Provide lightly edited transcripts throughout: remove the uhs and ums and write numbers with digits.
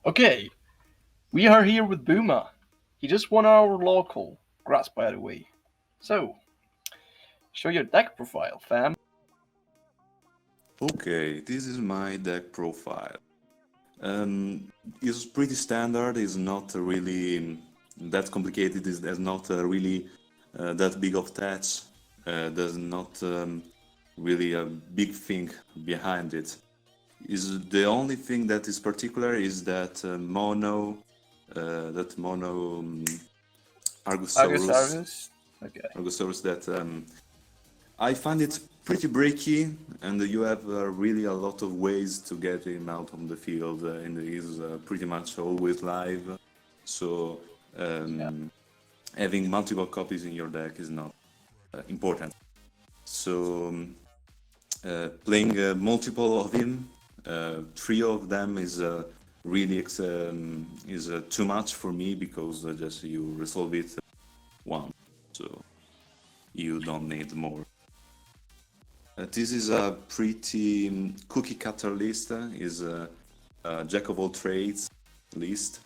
Okay, we are here with Boomer. He just won our local. Congrats, by the way. So, show your deck profile, fam. Okay, this is my deck profile. It's pretty standard. It's not really that complicated. There's not really that big of stats. There's not really a big thing behind it. Is the only thing that is particular is that mono Argus, Argosaurus, Argus. Okay. Argosaurus that I find it pretty breaky, and you have really a lot of ways to get him out on the field, and he's pretty much always live. So Yeah. having multiple copies in your deck is not important. So playing multiple of him, three of them is really too much for me because just you resolve it once, so you don't need more. This is a pretty cookie cutter list. Is a jack of all trades list.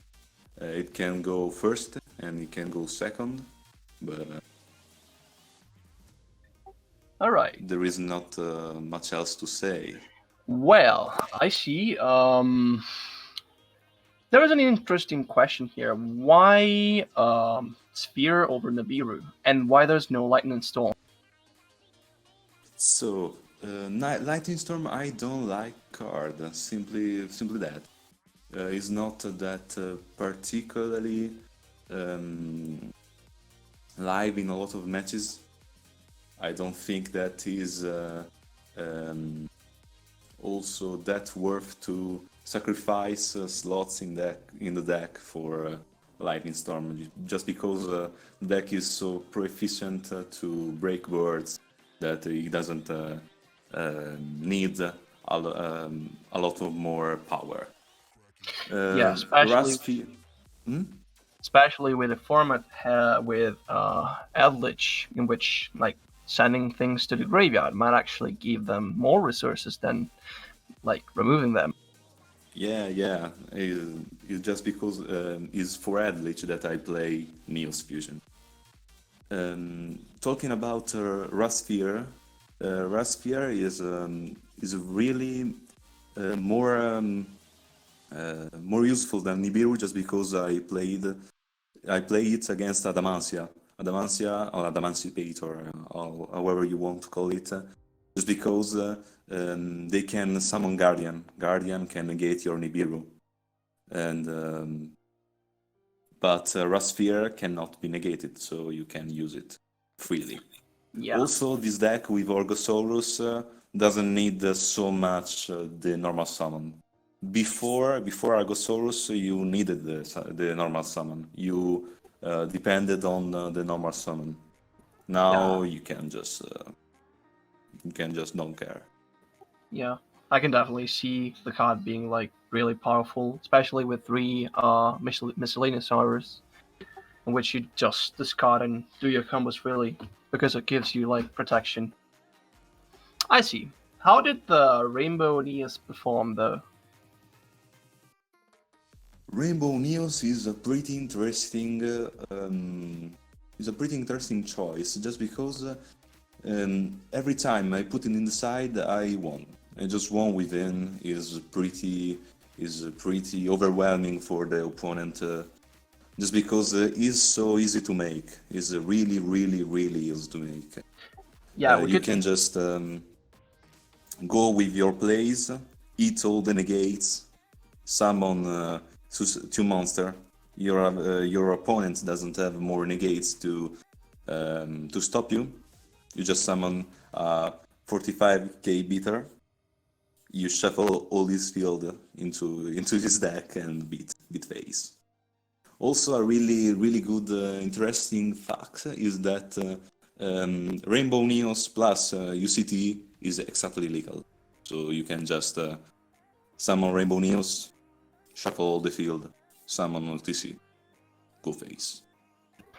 It can go first and it can go second, but Alright. there is not much else to say. Well, I see. There is an interesting question here. Why Sphere over Nibiru? And why there's no Lightning Storm? So, Lightning Storm, I don't like card. Simply that. It's not that particularly live in a lot of matches. I don't think that is also that worth to sacrifice slots in the deck for Lightning Storm, just because the deck is so proficient to break boards that it doesn't need a lot of more power. Yeah, especially with a format with Eldritch, in which like sending things to the graveyard might actually give them more resources than like removing them. Yeah. It's just because it's for Adlich that I play Neos Fusion. Talking about Rasphere, Rasphere is really more useful than Nibiru just because I play it against Adamantia or Adamantipator, or however you want to call it, just because they can summon Guardian. Guardian can negate your Nibiru, and but Rasphere cannot be negated, so you can use it freely. Yeah. Also, this deck with Orgosaurus doesn't need so much the normal summon. Before Argosaurus, you needed the normal summon. You depended on the normal summon. Now you can just don't care. Yeah, I can definitely see the card being like really powerful, especially with three miscellaneous horrors, in which you just discard and do your combos freely because it gives you like protection. I see. How did the Rainbow Neos perform though? Rainbow Neos is a pretty interesting choice, just because every time I put it in the side, I won. I just won within is pretty overwhelming for the opponent. Just because it's so easy to make. It's really easy to make. Yeah, you can just go with your plays, eat all the negates, summon two monster. Your opponent doesn't have more negates to stop you. You just summon 45k beater. You shuffle all this field into this deck and beat face. Also, a really good, interesting fact is that Rainbow Neos plus UCT is exactly legal. So you can just summon Rainbow Neos, shuffle all the field, summon OTC, go face.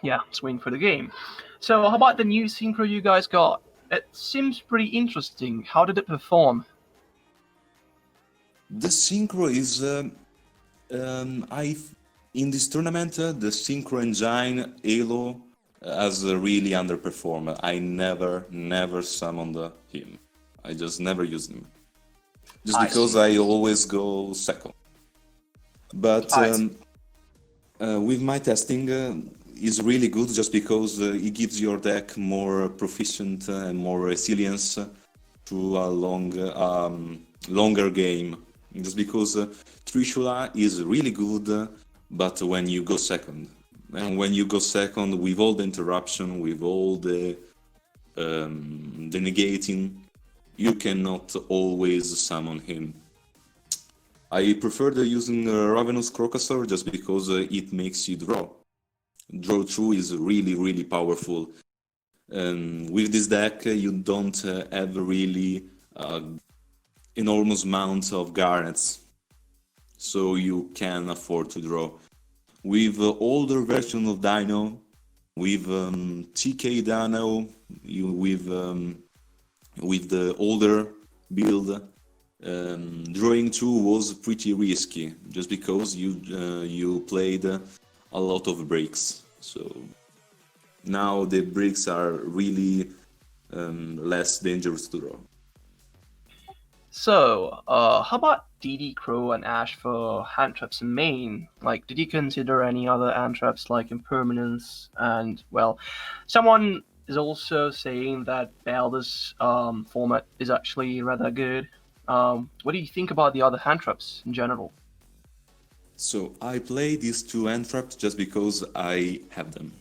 Yeah, swing for the game. So how about the new synchro you guys got? It seems pretty interesting. How did it perform? The synchro is I in this tournament the Synchro Engine Halo has really underperformed. I never summoned him. I just never used him. Just I because see. I always go second. But I see. with my testing, is really good just because it gives your deck more proficient and more resilience to a longer game. Just because Trishula is really good, but when you go second, and when you go second with all the interruption, with all the negating, you cannot always summon him. I prefer using Ravenous Crocosaur just because it makes you draw. Draw 2 is really powerful. With this deck, you don't have really enormous amounts of Garnets, so you can afford to draw. With older version of Dino, with TK Dino, with the older build, drawing 2 was pretty risky, just because you played a lot of breaks. So now the breaks are really less dangerous to draw. So, how about DD Crow and Ash for hand traps in main? Like, did you consider any other hand traps like Impermanence? And, well, someone is also saying that Baldur's format is actually rather good. What do you think about the other hand traps in general? So I play these 2 hand traps just because I have them.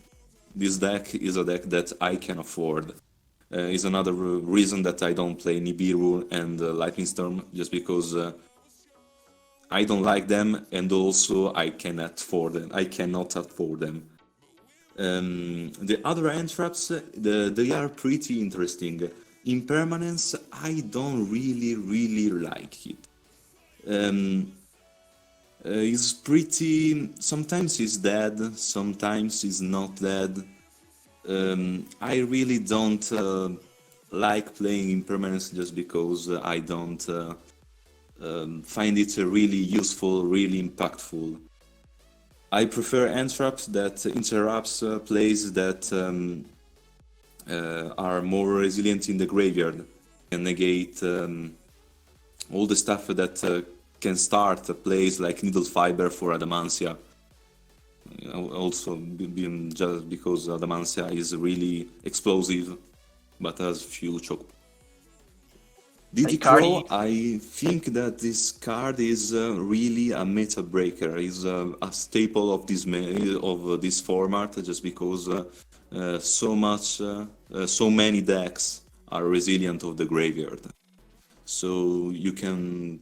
This deck is a deck that I can afford. Is another reason that I don't play Nibiru and Lightning Storm, just because I don't like them, and also I cannot afford them. The other hand traps, they are pretty interesting. Impermanence, I don't really like it. It's pretty. Sometimes it's dead, sometimes it's not dead. I really don't like playing Impermanence just because I don't find it really useful, really impactful. I prefer hand traps that interrupts plays that are more resilient in the graveyard, can negate all the stuff that can start plays like Needle Fiber for Adamantia. Also, just because Adamantia is really explosive, but has few choke. DD Crow, I think that this card is really a meta breaker. Is a staple of this format, just because so many decks are resilient of the graveyard. So you can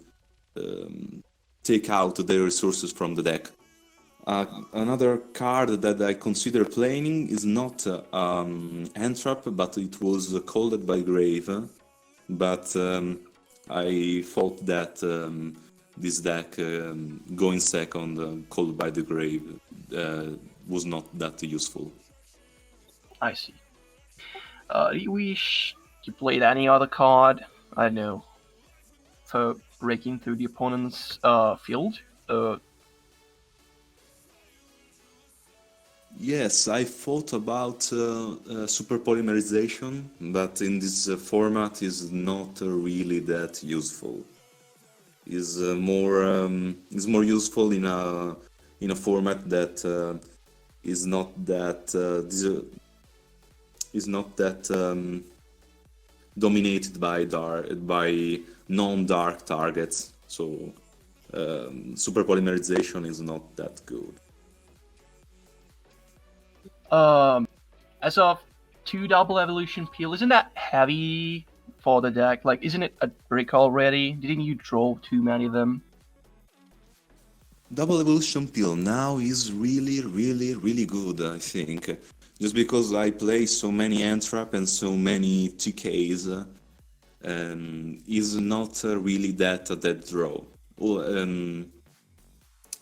take out the resources from the deck. Another card that I consider playing is not hand trap, but it was called by Grave. But I thought that this deck going second, called by the Grave, was not that useful. I see. Do you wish you played any other card? I don't know, for breaking through the opponent's field? Yes, I thought about super polymerization, but in this format is not really that useful. Is more useful in a format that is not that dominated by non-dark targets. So super polymerization is not that good. As of 2 double evolution peel, isn't that heavy for the deck? Like, isn't it a brick already? Didn't you draw too many of them? Double evolution peel now is really good, I think. Just because I play so many hand trap and so many TKs, is not really that draw.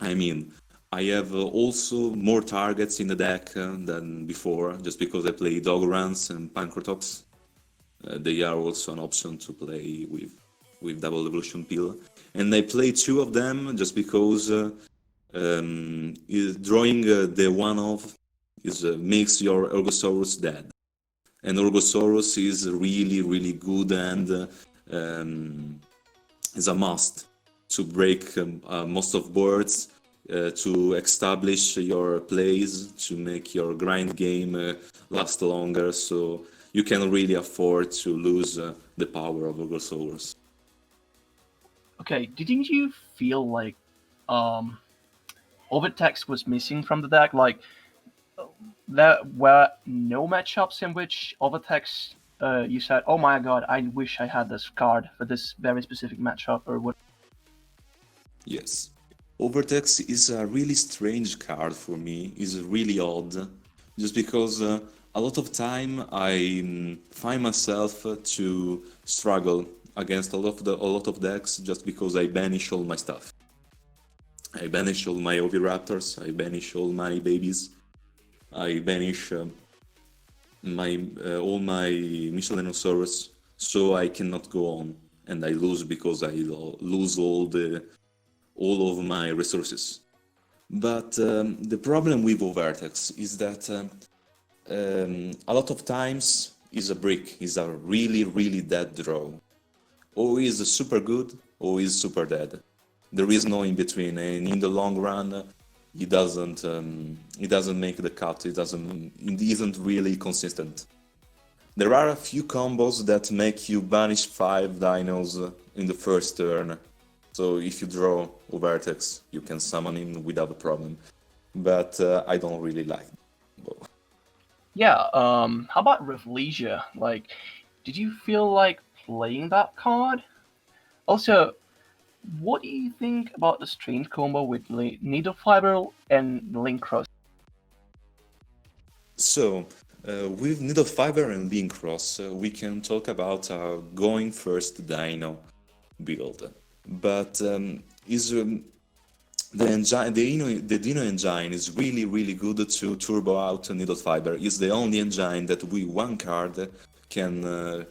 I mean, I have also more targets in the deck than before, just because I play Dogruns and Pancratops. They are also an option to play with Double Evolution Peel. And I play 2 of them just because Drawing the one-off makes your Ergosaurus dead. And Orgosaurus is really, really good and is a must to break most of boards, to establish your plays, to make your grind game last longer. So you can really afford to lose the power of Orgosaurus. Okay, didn't you feel like overtext was missing from the deck? Like there were no matchups in which overtext you said, "Oh my god, I wish I had this card for this very specific matchup," or what? Yes. Overtex is a really strange card for me. It's really odd, just because a lot of time I find myself to struggle against a lot of decks just because I banish all my stuff. I banish all my Oviraptors, I banish all my babies, I banish my all my Michelinosaurus, so I cannot go on, and I lose because I lose all of my resources. But the problem with Overtex is that a lot of times is a brick, is a really, really dead draw. Or is super good, or is super dead. There is no in between, and in the long run, it doesn't make the cut. It isn't really consistent. There are a few combos that make you banish 5 dinos in the first turn. So if you draw Overtex, you can summon him without a problem. But I don't really like it. Yeah. How about Rafflesia? Like, did you feel like playing that card? Also, what do you think about the strange combo with Needle Fiber and Link Cross? So, with Needle Fiber and Link Cross, we can talk about going first Dino build. But the Dino engine is really, really good to turbo out Needle Fiber. It's the only engine that with one card can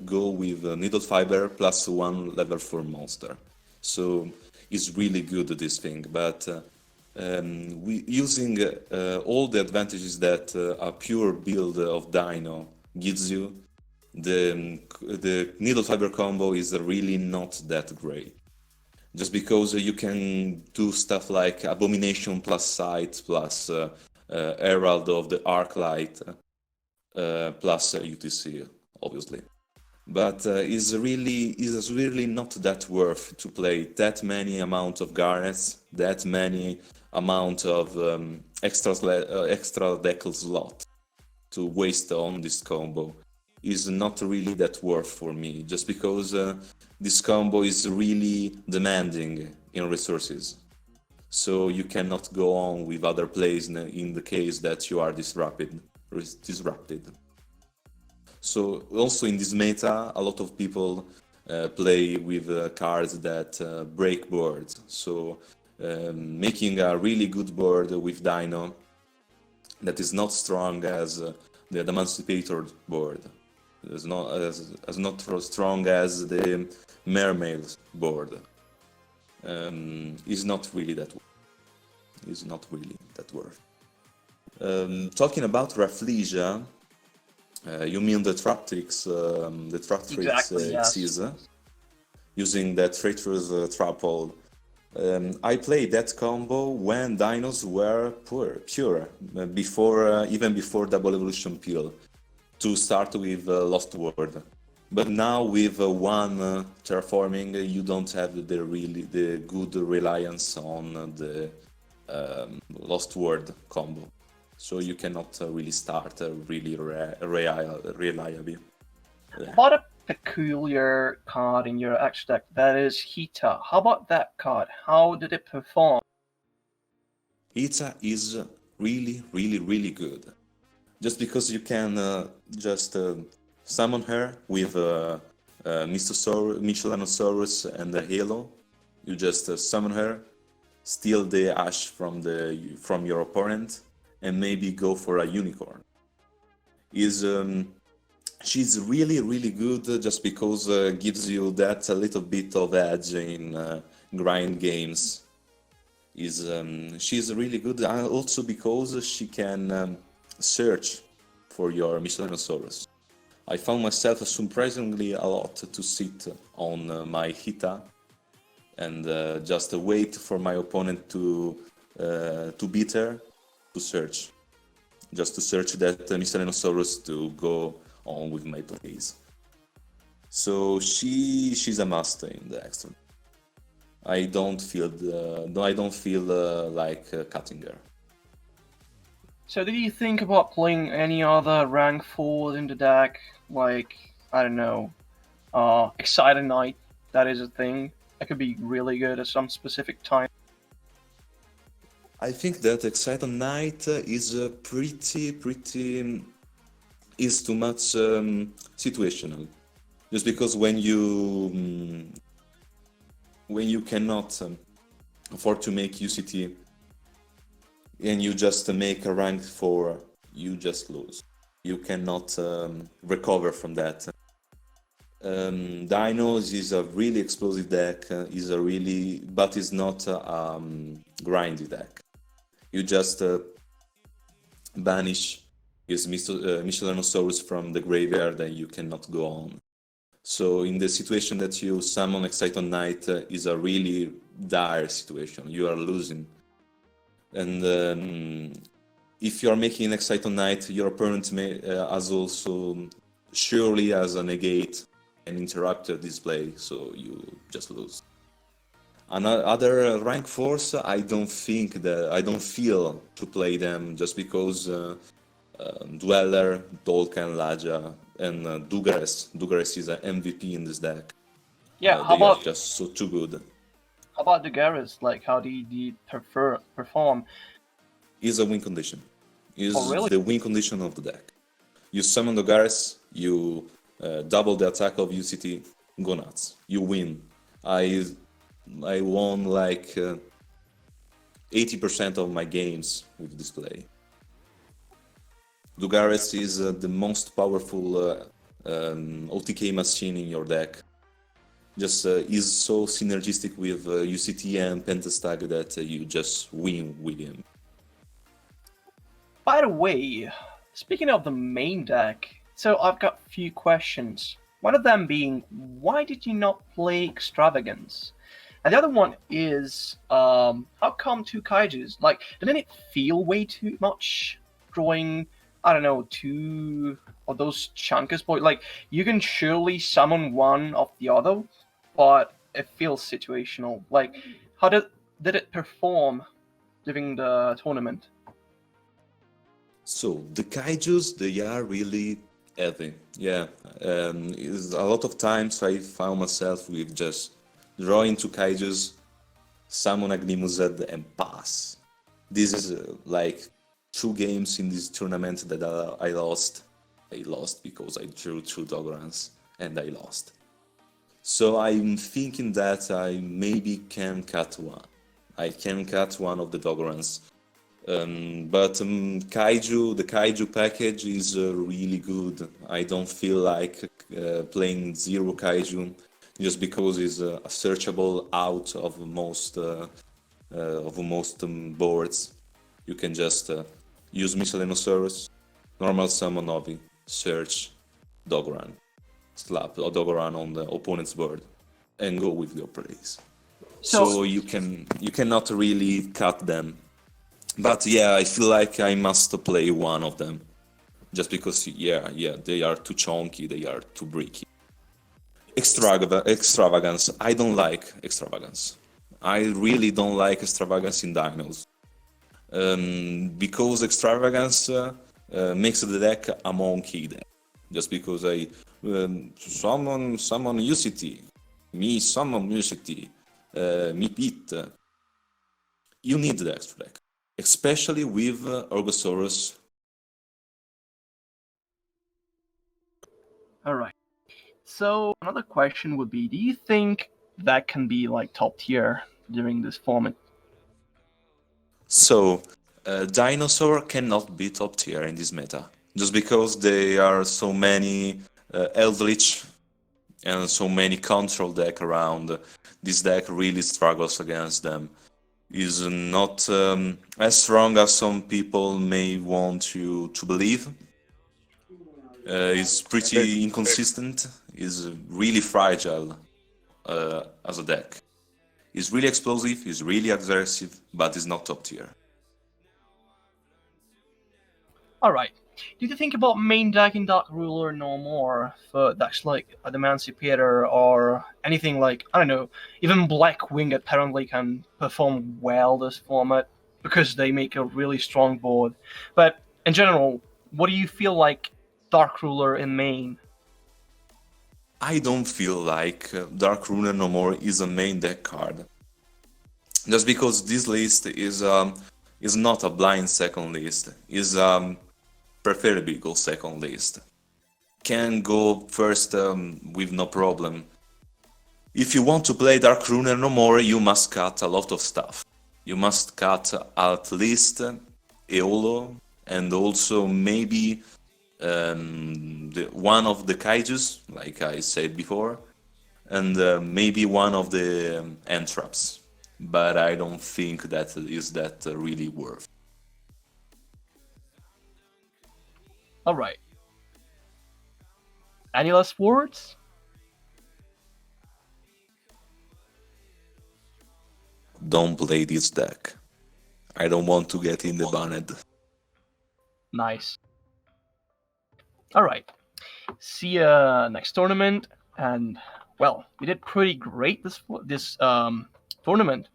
go with Needle Fiber plus 1 level 4 monster. So it's really good, this thing. But using all the advantages that a pure build of Dino gives you, the Needle Fiber combo is really not that great. Just because you can do stuff like Abomination plus Sight plus Herald of the Arclight plus UTC, obviously. But it's really not that worth to play that many amount of Garnets, that many amount of extra deck slot to waste on this combo. Is not really that worth for me, just because this combo is really demanding in resources. So you cannot go on with other plays in the case that you are disrupted. So also in this meta, a lot of people play with cards that break boards. So making a really good board with Dino that is not strong as the Emancipator board. Is not as not strong as the Mermaid board. Is not really that worth. Talking about Rafflesia, you mean the Traptrix, Exactly, yes. Xyz, using that traitorous trap hole. I played that combo when dinos were pure, before even before Double Evolution Peel, to start with Lost World. But now with one terraforming, you don't have the good reliance on the Lost World combo, so you cannot really start really reliably. What a peculiar card in your extra deck, that is Hita. How about that card? How did it perform? Hita is really good. Just because you can just summon her with Michelinosaurus and the Halo, you just summon her, steal the Ash from your opponent, and maybe go for a Unicorn. She's really good just because gives you that a little bit of edge in grind games. she's really good, also because she can search for your Michelinosaurus. I found myself surprisingly a lot to sit on my Hita and just wait for my opponent to beat her, to search, just to search that Michelinosaurus to go on with my plays. So she's a must in the extra. I don't feel like cutting her. So did you think about playing any other rank 4 in the deck? Like, I don't know, Excited Knight, that is a thing. That could be really good at some specific time. I think that Excited Knight is is too much situational. Just because when you cannot afford to make UCT and you just make a rank 4, you just lose. You cannot recover from that. Dinos is a really explosive deck, but it's not a grindy deck. You just banish his Michelinosaurus from the graveyard and you cannot go on. So in the situation that you summon Excited Knight is a really dire situation. You are losing. And if you are making an Excited Knight, your opponent has also surely has a negate and interrupted display, so you just lose. Another rank 4s, I don't feel to play them just because Dweller, Dolkan, Laja, and Dugares. Dugares is an MVP in this deck. Yeah, They are just so too good. How about the Garrus? Like, how do you perform? Is a win condition. Is really? the win condition of the deck. You summon the Garrus, you double the attack of UCT, go nuts. You win. I won like 80% of my games with this play. Dugares is the most powerful OTK machine in your deck. Just is so synergistic with UCT and Pentastag that you just win with him. By the way, speaking of the main deck, so I've got a few questions. One of them being, why did you not play Extravagance? And the other one is, how come 2 Kaijus? Like, didn't it feel way too much drawing, I don't know, 2 of those chunkers? But like, you can surely summon one of the other, but it feels situational. Like, how did it perform during the tournament? So the kaijus, they are really heavy. Yeah, a lot of times I found myself with just drawing 2 kaijus, summon Agnimused and pass. This is like 2 games in this tournament that I lost. I lost because I drew 2 Doggerans and I lost. So I'm thinking that I maybe can cut one. I can cut one of the Doggerans. But the Kaiju package is really good. I don't feel like playing 0 Kaiju just because it's searchable out of most boards. You can just use Michelinosaurus, normal summon Novi, search Dogoran, slap a Dogoran on the opponent's board, and go with your plays. So you cannot really cut them. But yeah, I feel like I must play one of them, just because they are too chunky, they are too bricky. Extravagance. I don't like extravagance. I really don't like extravagance in Dinos. Because extravagance makes the deck a monkey deck. Just because I summon UCT, me summon UCT, me beat. You need the extra deck, especially with Orgosaurus. Alright. So another question would be, do you think that can be like top tier during this format? So, Dinosaur cannot be top tier in this meta, just because there are so many Eldritch and so many control deck around. This deck really struggles against them. is not as strong as some people may want to believe. Is pretty inconsistent, is really fragile as a deck. Is really explosive, is really aggressive, but is not top tier. Alright. Did you think about main decking Dark Ruler no more for decks like the Emancipator or anything like, I don't know, even Black Wing apparently can perform well this format because they make a really strong board. But in general, what do you feel like Dark Ruler in main? I don't feel like Dark Ruler no more is a main deck card. Just because this list is not a blind second list, is preferably go second list. Can go first with no problem. If you want to play Dark Runer no more, you must cut a lot of stuff. You must cut at least Eolo and also maybe one of the kaijus, like I said before, and maybe one of the entraps. But I don't think that is that really worth. Alright. Any last words? Don't play this deck. I don't want to get in the banned. Nice. Alright. See ya next tournament. And, well, we did pretty great this tournament.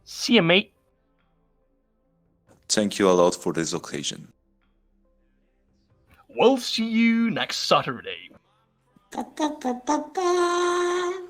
See ya, mate. Thank you a lot for this occasion. We'll see you next Saturday. Ba, ba, ba, ba, ba.